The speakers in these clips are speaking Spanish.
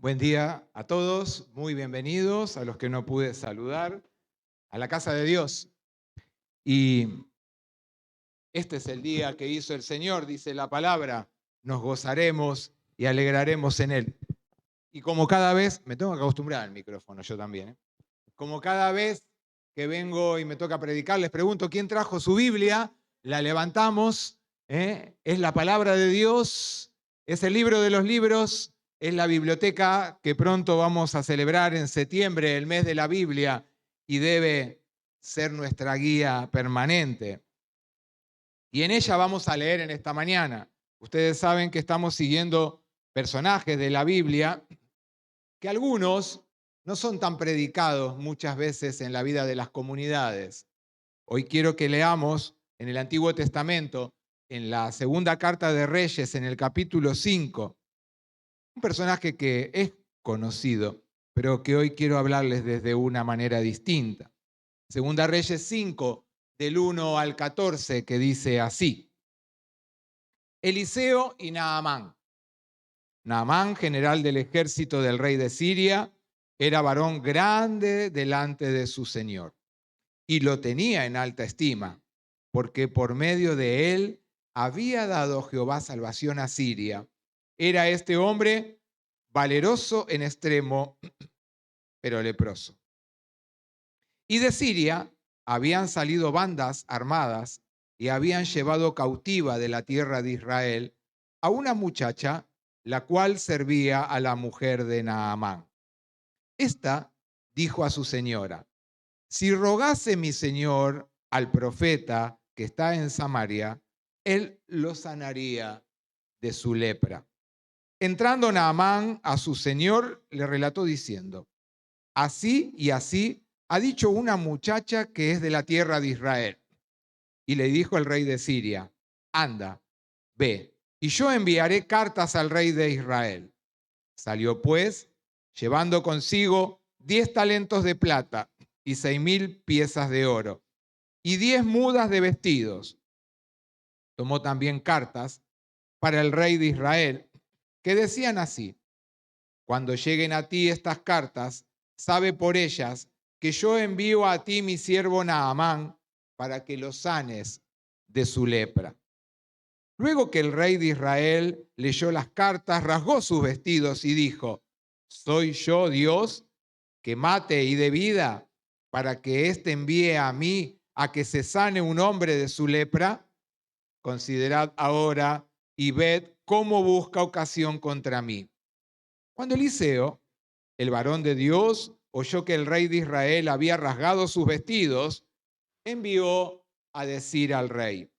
Buen día a todos, muy bienvenidos a los que no pude saludar, a la casa de Dios. Y este es el día que hizo el Señor, dice la palabra, nos gozaremos y alegraremos en Él. Y como cada vez, me tengo que acostumbrar al micrófono yo también, como cada vez que vengo y me toca predicar, les pregunto quién trajo su Biblia, la levantamos, es la palabra de Dios, es el libro de los libros, es la biblioteca que pronto vamos a celebrar en septiembre, el mes de la Biblia, y debe ser nuestra guía permanente. Y en ella vamos a leer en esta mañana. Ustedes saben que estamos siguiendo personajes de la Biblia que algunos no son tan predicados muchas veces en la vida de las comunidades. Hoy quiero que leamos en el Antiguo Testamento, en la segunda carta de Reyes, en el capítulo 5, un personaje que es conocido, pero que hoy quiero hablarles desde una manera distinta. Segunda Reyes 5, del 1 al 14, que dice así: Eliseo y Naamán. Naamán, general del ejército del rey de Siria, era varón grande delante de su señor y lo tenía en alta estima, porque por medio de él había dado Jehová salvación a Siria. Era este hombre valeroso en extremo, pero leproso. Y de Siria habían salido bandas armadas y habían llevado cautiva de la tierra de Israel a una muchacha, la cual servía a la mujer de Naamán. Esta dijo a su señora: si rogase mi señor al profeta que está en Samaria, él lo sanaría de su lepra. Entrando Naamán a su señor, le relató diciendo: así y así ha dicho una muchacha que es de la tierra de Israel. Y le dijo el rey de Siria: anda, ve, y yo enviaré cartas al rey de Israel. Salió pues, llevando consigo 10 talentos de plata y 6.000 piezas de oro y 10 mudas de vestidos. Tomó también cartas para el rey de Israel, que decían así: cuando lleguen a ti estas cartas, sabe por ellas que yo envío a ti mi siervo Naamán para que lo sanes de su lepra. Luego que el rey de Israel leyó las cartas, rasgó sus vestidos y dijo: ¿soy yo Dios que mate y dé vida para que éste envíe a mí a que se sane un hombre de su lepra? Considerad ahora y ved cómo busca ocasión contra mí. Cuando Eliseo, el varón de Dios, oyó que el rey de Israel había rasgado sus vestidos, envió a decir al rey: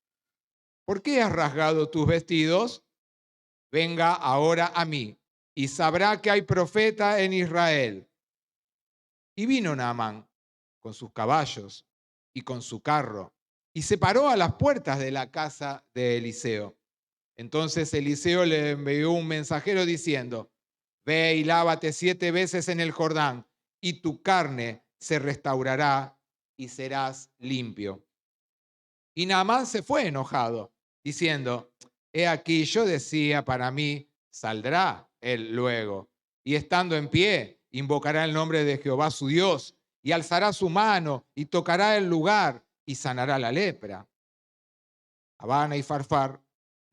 ¿por qué has rasgado tus vestidos? Venga ahora a mí y sabrá que hay profeta en Israel. Y vino Naamán con sus caballos y con su carro y se paró a las puertas de la casa de Eliseo. Entonces Eliseo le envió un mensajero diciendo: ve y lávate 7 veces en el Jordán y tu carne se restaurará y serás limpio. Y Naamán se fue enojado, diciendo: he aquí, yo decía para mí, saldrá él luego, y estando en pie, invocará el nombre de Jehová su Dios, y alzará su mano, y tocará el lugar, y sanará la lepra. Habana y Farfar,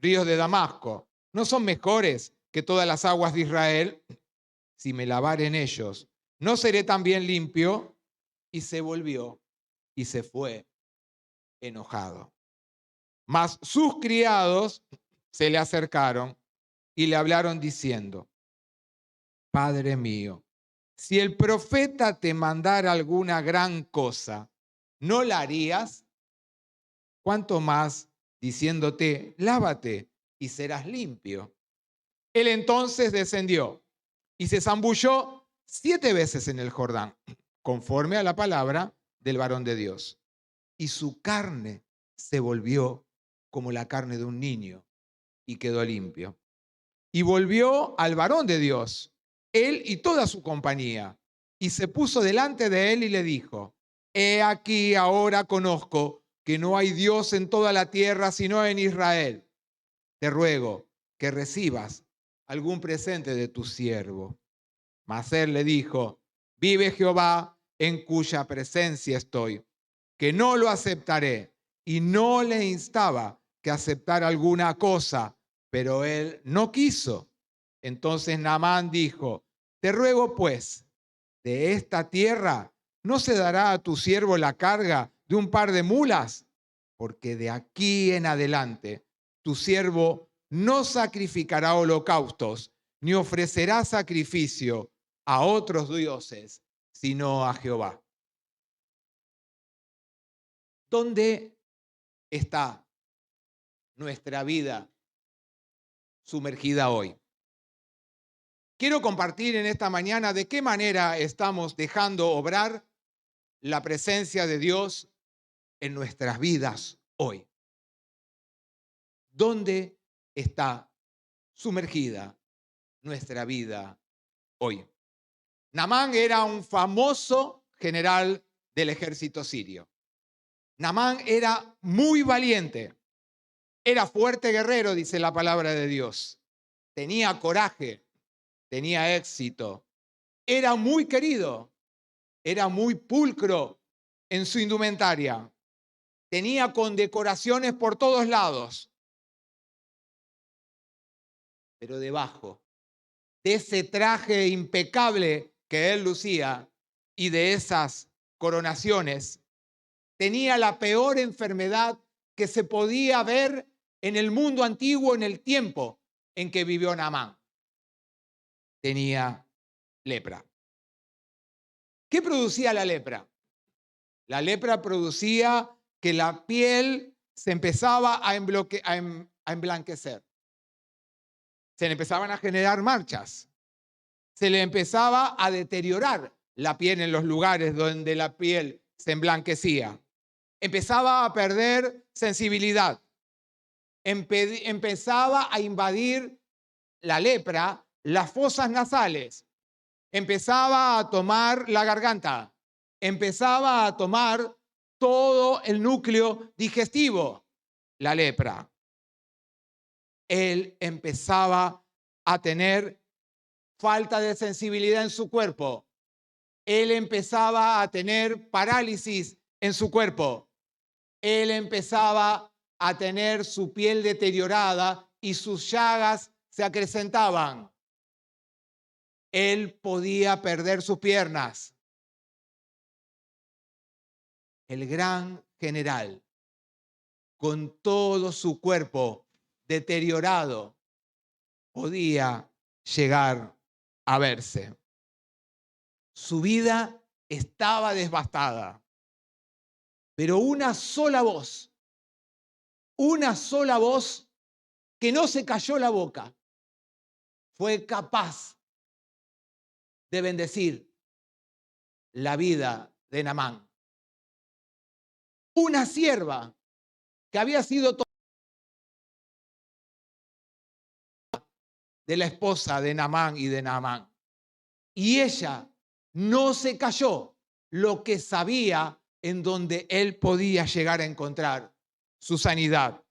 ríos de Damasco, ¿no son mejores que todas las aguas de Israel? Si me lavare en ellos, ¿no seré también limpio? Y se volvió y se fue enojado. Mas sus criados se le acercaron y le hablaron diciendo: Padre mío, si el profeta te mandara alguna gran cosa, ¿no la harías? ¿Cuánto más diciéndote, lávate y serás limpio? Él entonces descendió y se zambulló 7 veces en el Jordán, conforme a la palabra del varón de Dios. Y su carne se volvió como la carne de un niño y quedó limpio. Y volvió al varón de Dios, él y toda su compañía, y se puso delante de él y le dijo: he aquí ahora conozco que no hay Dios en toda la tierra sino en Israel. Te ruego que recibas algún presente de tu siervo. Mas él le dijo: vive Jehová, en cuya presencia estoy, que no lo aceptaré. Y no le instaba que aceptara alguna cosa, pero él no quiso. Entonces Naamán dijo: te ruego pues, de esta tierra no se dará a tu siervo la carga de un par de mulas, porque de aquí en adelante tu siervo no sacrificará holocaustos, ni ofrecerá sacrificio a otros dioses, sino a Jehová. ¿Dónde está nuestra vida sumergida hoy? Quiero compartir en esta mañana de qué manera estamos dejando obrar la presencia de Dios en nuestras vidas hoy. ¿Dónde está sumergida nuestra vida hoy? Naamán era un famoso general del ejército sirio. Naamán era muy valiente, era fuerte guerrero, dice la palabra de Dios. Tenía coraje, tenía éxito, era muy querido, era muy pulcro en su indumentaria, tenía condecoraciones por todos lados. Pero debajo de ese traje impecable que él lucía y de esas coronaciones, tenía la peor enfermedad que se podía ver en el mundo antiguo en el tiempo en que vivió Naamán. Tenía lepra. ¿Qué producía la lepra? La lepra producía que la piel se empezaba a emblanquecer. Se le empezaban a generar manchas. Se le empezaba a deteriorar la piel en los lugares donde la piel se emblanquecía. Empezaba a perder sensibilidad. Empezaba a invadir la lepra las fosas nasales. Empezaba a tomar la garganta. Empezaba a tomar todo el núcleo digestivo, la lepra. Él empezaba a tener falta de sensibilidad en su cuerpo. Él empezaba a tener parálisis en su cuerpo. Él empezaba a tener su piel deteriorada y sus llagas se acrecentaban. Él podía perder sus piernas. El gran general, con todo su cuerpo deteriorado, podía llegar a verse. Su vida estaba devastada, pero una sola voz que no se cayó la boca, fue capaz de bendecir la vida de Naamán. Una sierva que había sido de la esposa de Naamán y de Naamán. Y ella no se cayó lo que sabía en donde él podía llegar a encontrar su sanidad.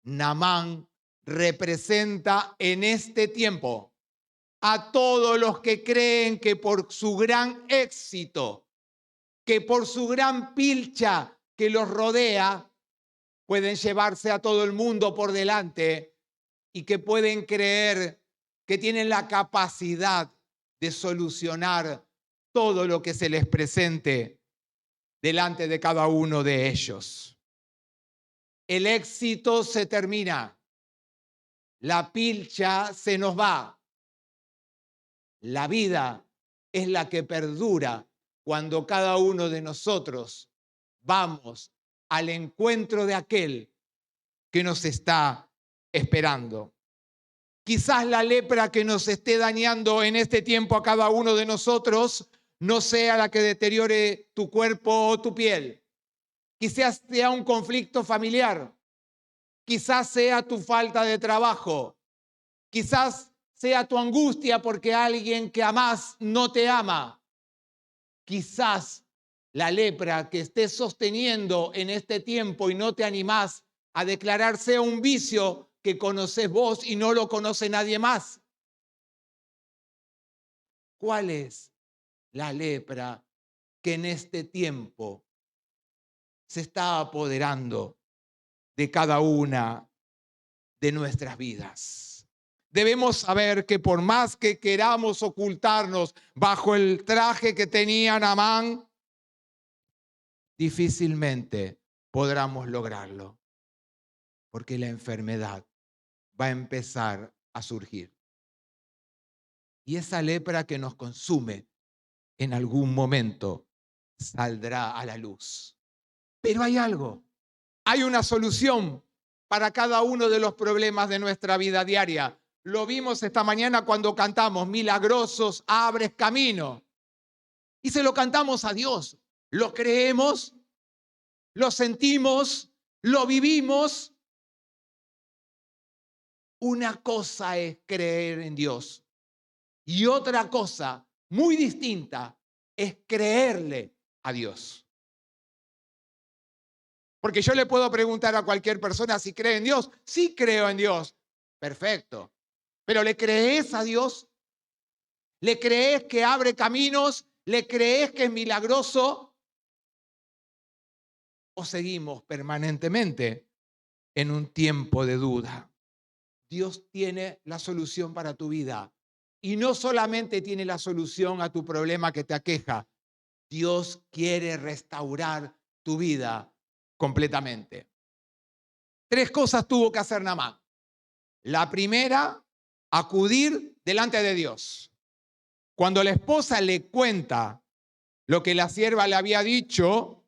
Naamán representa en este tiempo a todos los que creen que por su gran éxito, que por su gran pilcha que los rodea, pueden llevarse a todo el mundo por delante y que pueden creer que tienen la capacidad de solucionar todo lo que se les presente delante de cada uno de ellos. El éxito se termina, la pilcha se nos va. La vida es la que perdura cuando cada uno de nosotros vamos al encuentro de aquel que nos está esperando. Quizás la lepra que nos esté dañando en este tiempo a cada uno de nosotros no sea la que deteriore tu cuerpo o tu piel. Quizás sea un conflicto familiar. Quizás sea tu falta de trabajo. Quizás sea tu angustia porque alguien que amás no te ama. Quizás la lepra que estés sosteniendo en este tiempo y no te animás a declarar sea un vicio que conoces vos y no lo conoce nadie más. ¿Cuál es la lepra que en este tiempo se está apoderando de cada una de nuestras vidas? Debemos saber que por más que queramos ocultarnos bajo el traje que tenía Naamán, difícilmente podremos lograrlo, porque la enfermedad va a empezar a surgir. Y esa lepra que nos consume en algún momento saldrá a la luz. Pero hay algo, hay una solución para cada uno de los problemas de nuestra vida diaria. Lo vimos esta mañana cuando cantamos, milagrosos abres camino. Y se lo cantamos a Dios. Lo creemos, lo sentimos, lo vivimos. Una cosa es creer en Dios y otra cosa muy distinta es creerle a Dios. Porque yo le puedo preguntar a cualquier persona si cree en Dios. Sí creo en Dios. Perfecto. Pero ¿le crees a Dios? ¿Le crees que abre caminos? ¿Le crees que es milagroso? ¿O seguimos permanentemente en un tiempo de duda? Dios tiene la solución para tu vida. Y no solamente tiene la solución a tu problema que te aqueja. Dios quiere restaurar tu vida completamente. 3 cosas tuvo que hacer Naamán. La primera, acudir delante de Dios. Cuando la esposa le cuenta lo que la sierva le había dicho,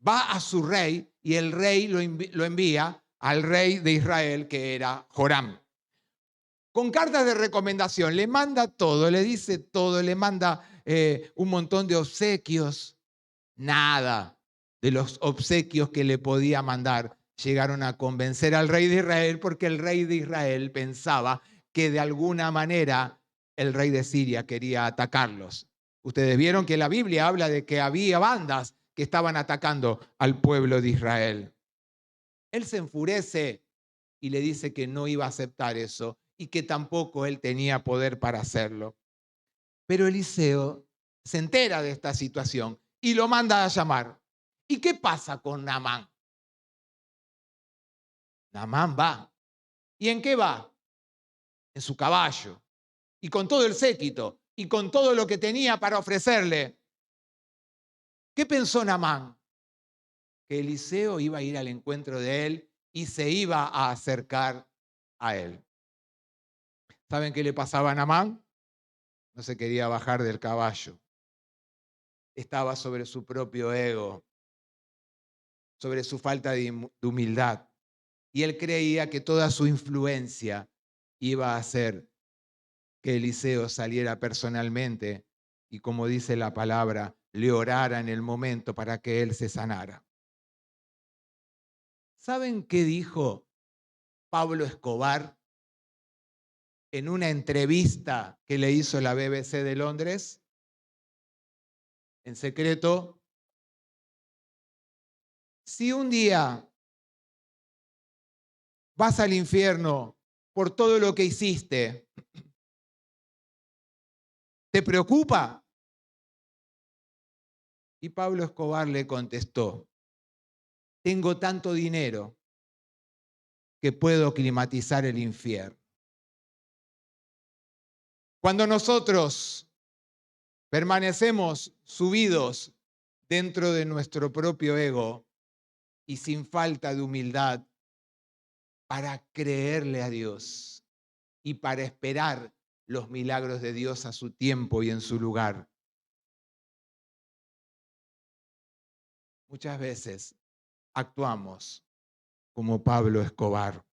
va a su rey y el rey lo envía al rey de Israel, que era Joram. Con cartas de recomendación, le manda todo, le dice todo, le manda un montón de obsequios. Nada de los obsequios que le podía mandar llegaron a convencer al rey de Israel, porque el rey de Israel pensaba que de alguna manera el rey de Siria quería atacarlos. Ustedes vieron que la Biblia habla de que había bandas que estaban atacando al pueblo de Israel. Él se enfurece y le dice que no iba a aceptar eso y que tampoco él tenía poder para hacerlo. Pero Eliseo se entera de esta situación y lo manda a llamar. ¿Y qué pasa con Naamán? Naamán va. ¿Y en qué va? En su caballo. Y con todo el séquito. Y con todo lo que tenía para ofrecerle. ¿Qué pensó Naamán? Que Eliseo iba a ir al encuentro de él y se iba a acercar a él. ¿Saben qué le pasaba a Naamán? No se quería bajar del caballo. Estaba sobre su propio ego, sobre su falta de humildad. Y él creía que toda su influencia iba a hacer que Eliseo saliera personalmente y, como dice la palabra, le orara en el momento para que él se sanara. ¿Saben qué dijo Pablo Escobar en una entrevista que le hizo la BBC de Londres? En secreto. Si un día vas al infierno por todo lo que hiciste, ¿te preocupa? Y Pablo Escobar le contestó, tengo tanto dinero que puedo climatizar el infierno. Cuando nosotros permanecemos subidos dentro de nuestro propio ego y sin falta de humildad para creerle a Dios y para esperar los milagros de Dios a su tiempo y en su lugar, muchas veces actuamos como Pablo Escobar.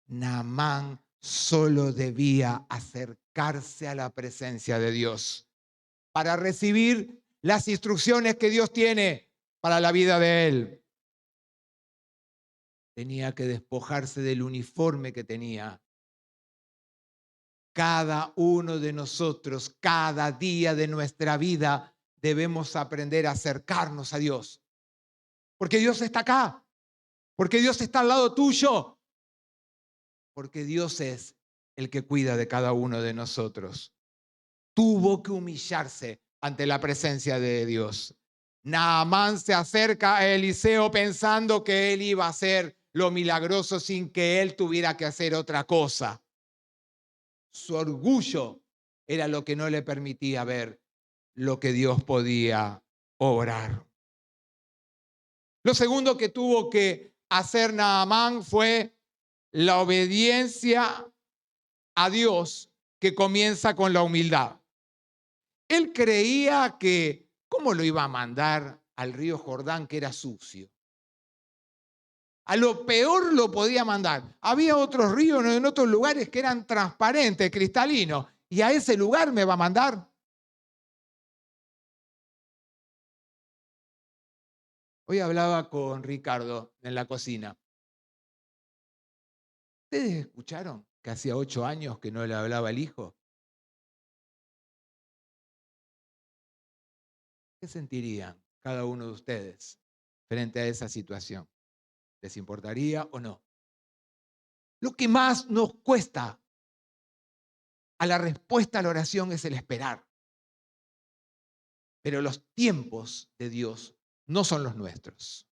Naamán solo debía acercarse a la presencia de Dios para recibir las instrucciones que Dios tiene para la vida de él. Tenía que despojarse del uniforme que tenía. Cada uno de nosotros, cada día de nuestra vida, debemos aprender a acercarnos a Dios. Porque Dios está acá. Porque Dios está al lado tuyo. Porque Dios es el que cuida de cada uno de nosotros. tuvo que humillarse ante la presencia de Dios. Naamán se acerca a Eliseo pensando que él iba a hacer lo milagroso sin que él tuviera que hacer otra cosa. Su orgullo era lo que no le permitía ver lo que Dios podía obrar. Lo segundo que tuvo que hacer Naamán fue la obediencia a Dios, que comienza con la humildad. Él creía que, ¿cómo lo iba a mandar al río Jordán, que era sucio? A lo peor lo podía mandar. Había otros ríos en otros lugares que eran transparentes, cristalinos, y a ese lugar me va a mandar. Hoy hablaba con Ricardo en la cocina. ¿Ustedes escucharon que hacía 8 años que no le hablaba el hijo? ¿Qué sentirían cada uno de ustedes frente a esa situación? ¿Les importaría o no? Lo que más nos cuesta a la respuesta a la oración es el esperar. Pero los tiempos de Dios no son los nuestros.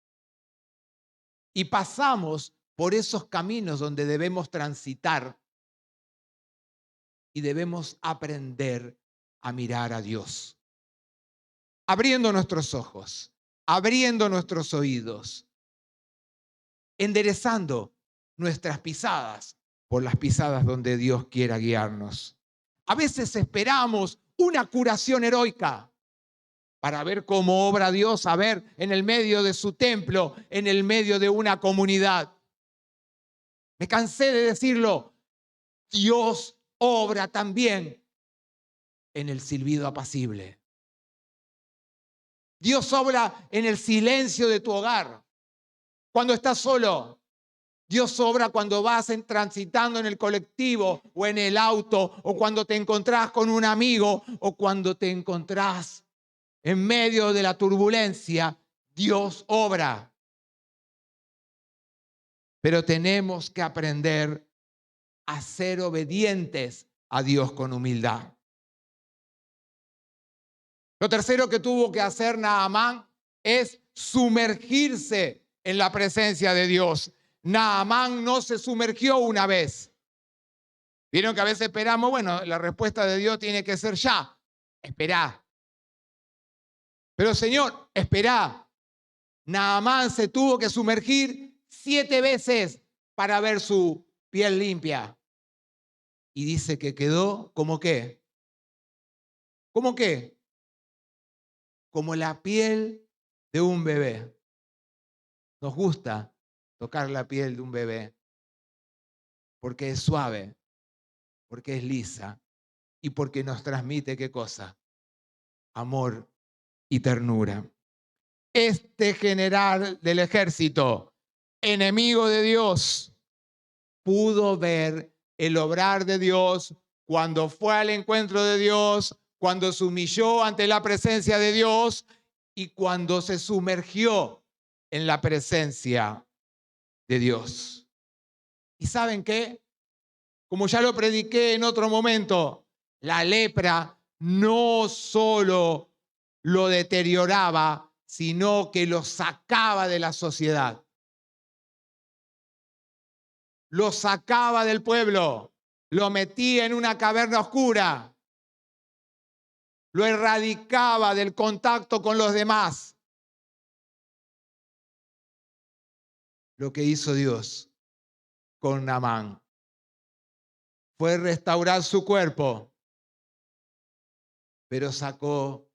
Y pasamos por esos caminos donde debemos transitar y debemos aprender a mirar a Dios. Abriendo nuestros ojos, abriendo nuestros oídos, enderezando nuestras pisadas por las pisadas donde Dios quiera guiarnos. A veces esperamos una curación heroica para ver cómo obra Dios, a ver en el medio de su templo, en el medio de una comunidad. Me cansé de decirlo, Dios obra también en el silbido apacible. Dios obra en el silencio de tu hogar. Cuando estás solo, Dios obra cuando vas transitando en el colectivo o en el auto, o cuando te encontrás con un amigo, o cuando te encontrás en medio de la turbulencia. Dios obra. Pero tenemos que aprender a ser obedientes a Dios con humildad. Lo tercero que tuvo que hacer Naamán es sumergirse en la presencia de Dios. Naamán no se sumergió una vez. Vieron que a veces esperamos, bueno, la respuesta de Dios tiene que ser ya. Esperá. Pero Señor, esperá. Naamán se tuvo que sumergir 7 veces para ver su piel limpia. Y dice que quedó como qué. ¿Cómo qué? Como la piel de un bebé. Nos gusta tocar la piel de un bebé porque es suave, porque es lisa y porque nos transmite ¿qué cosa? Amor y ternura. Este general del ejército, enemigo de Dios, pudo ver el obrar de Dios cuando fue al encuentro de Dios, cuando se humilló ante la presencia de Dios y cuando se sumergió en la presencia de Dios. ¿Y saben qué? Como ya lo prediqué en otro momento, la lepra no solo lo deterioraba, sino que lo sacaba de la sociedad. Lo sacaba del pueblo, lo metía en una caverna oscura, lo erradicaba del contacto con los demás. Lo que hizo Dios con Naamán fue restaurar su cuerpo, pero sacó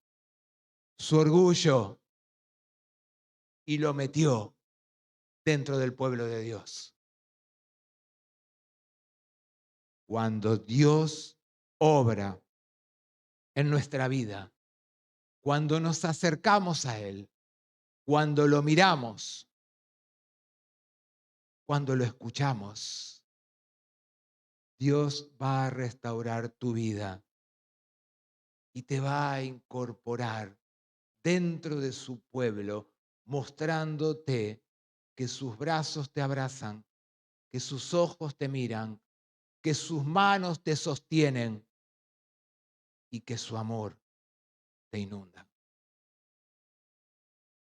su orgullo y lo metió dentro del pueblo de Dios. Cuando Dios obra en nuestra vida, cuando nos acercamos a Él, cuando lo miramos, cuando lo escuchamos, Dios va a restaurar tu vida y te va a incorporar dentro de su pueblo, mostrándote que sus brazos te abrazan, que sus ojos te miran, que sus manos te sostienen y que su amor te inunda.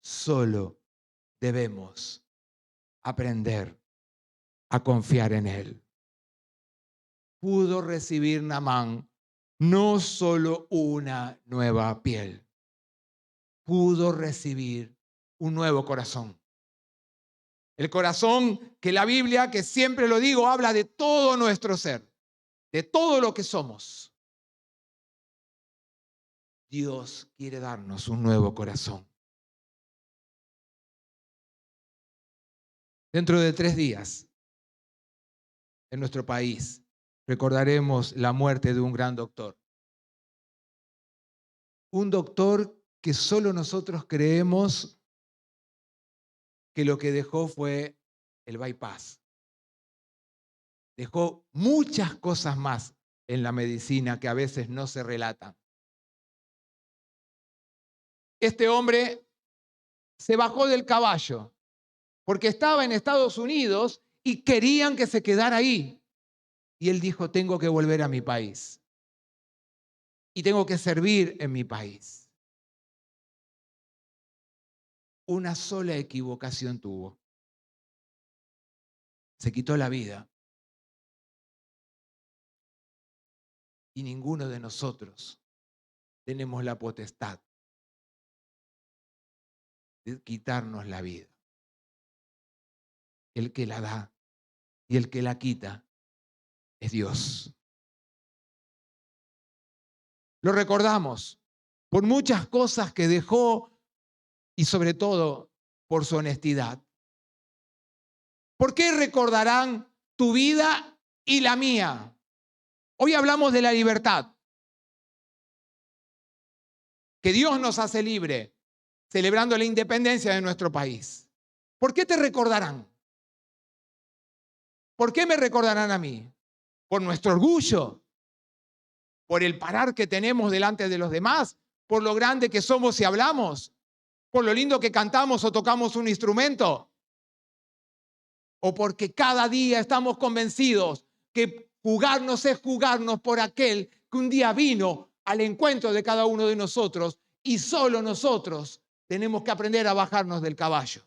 Solo debemos aprender a confiar en Él. Pudo recibir Naamán no solo una nueva piel, pudo recibir un nuevo corazón. El corazón que la Biblia, que siempre lo digo, habla de todo nuestro ser, de todo lo que somos. Dios quiere darnos un nuevo corazón. Dentro de 3 días, en nuestro país, recordaremos la muerte de un gran doctor. Un doctor que solo nosotros creemos que lo que dejó fue el bypass. Dejó muchas cosas más en la medicina que a veces no se relatan. Este hombre se bajó del caballo porque estaba en Estados Unidos y querían que se quedara ahí. Y él dijo, tengo que volver a mi país. Y tengo que servir en mi país. Una sola equivocación tuvo. Se quitó la vida. Y ninguno de nosotros tenemos la potestad de quitarnos la vida. El que la da y el que la quita es Dios. Lo recordamos por muchas cosas que dejó y sobre todo por su honestidad. ¿Por qué recordarán tu vida y la mía? Hoy hablamos de la libertad, que Dios nos hace libre, celebrando la independencia de nuestro país. ¿Por qué te recordarán? ¿Por qué me recordarán a mí? ¿Por nuestro orgullo? ¿Por el parar que tenemos delante de los demás? ¿Por lo grande que somos y hablamos? ¿Por lo lindo que cantamos o tocamos un instrumento? ¿O porque cada día estamos convencidos que jugarnos es jugarnos por aquel que un día vino al encuentro de cada uno de nosotros y solo nosotros tenemos que aprender a bajarnos del caballo?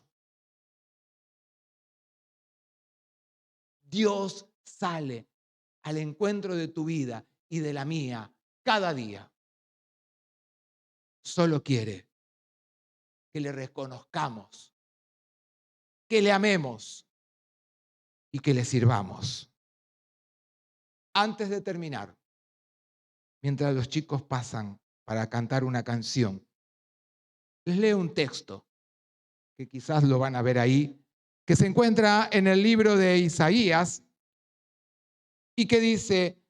Dios sale al encuentro de tu vida y de la mía cada día. Solo quiere que le reconozcamos, que le amemos y que le sirvamos. Antes de terminar, mientras los chicos pasan para cantar una canción, les leo un texto que quizás lo van a ver ahí, que se encuentra en el libro de Isaías y que dice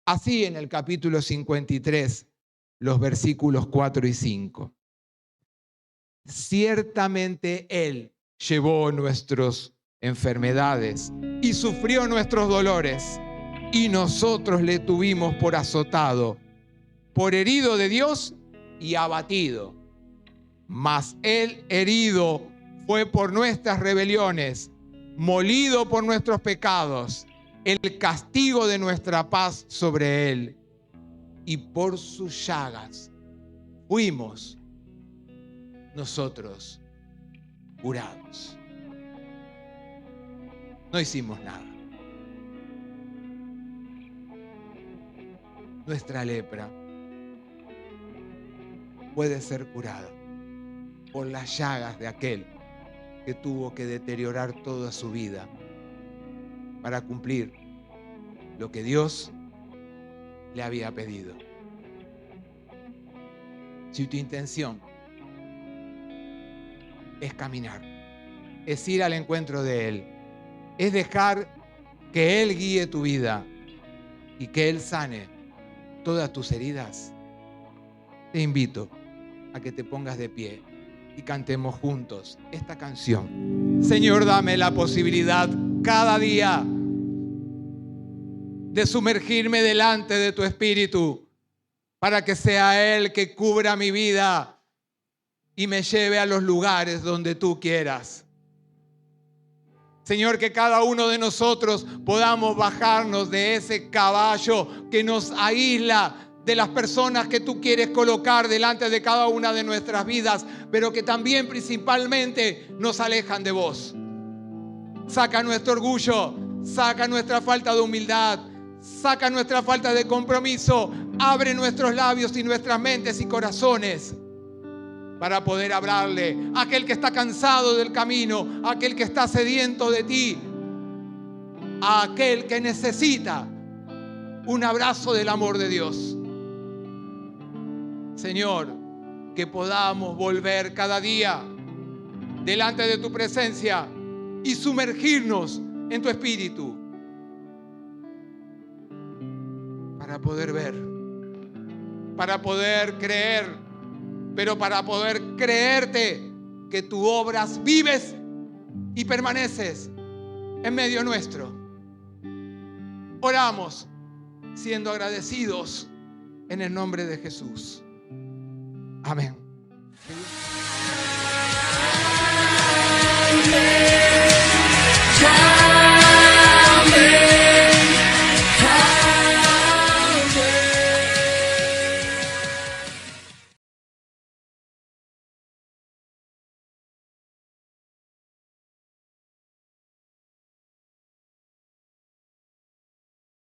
así en el capítulo 53, los versículos 4 y 5. Ciertamente Él llevó nuestras enfermedades y sufrió nuestros dolores, y nosotros le tuvimos por azotado, por herido de Dios y abatido. Mas Él herido fue por nuestras rebeliones, molido por nuestros pecados. El castigo de nuestra paz sobre Él, y por sus llagas fuimos nosotros curados. No hicimos nada. Nuestra lepra puede ser curada por las llagas de aquel que tuvo que deteriorar toda su vida para cumplir lo que Dios le había pedido. Si tu intención es caminar, es ir al encuentro de Él, es dejar que Él guíe tu vida y que Él sane todas tus heridas, te invito a que te pongas de pie y cantemos juntos esta canción. Señor, dame la posibilidad cada día de sumergirme delante de tu Espíritu para que sea Él que cubra mi vida y me lleve a los lugares donde tú quieras. Señor, que cada uno de nosotros podamos bajarnos de ese caballo que nos aísla de las personas que tú quieres colocar delante de cada una de nuestras vidas, pero que también principalmente nos alejan de vos. Saca nuestro orgullo, saca nuestra falta de humildad, saca nuestra falta de compromiso, abre nuestros labios y nuestras mentes y corazones para poder hablarle a aquel que está cansado del camino, a aquel que está sediento de ti, a aquel que necesita un abrazo del amor de Dios. Señor, que podamos volver cada día delante de tu presencia y sumergirnos en tu espíritu para poder ver, para poder creer, pero para poder creerte que tú obras, vives y permaneces en medio nuestro. Oramos siendo agradecidos en el nombre de Jesús. Amén.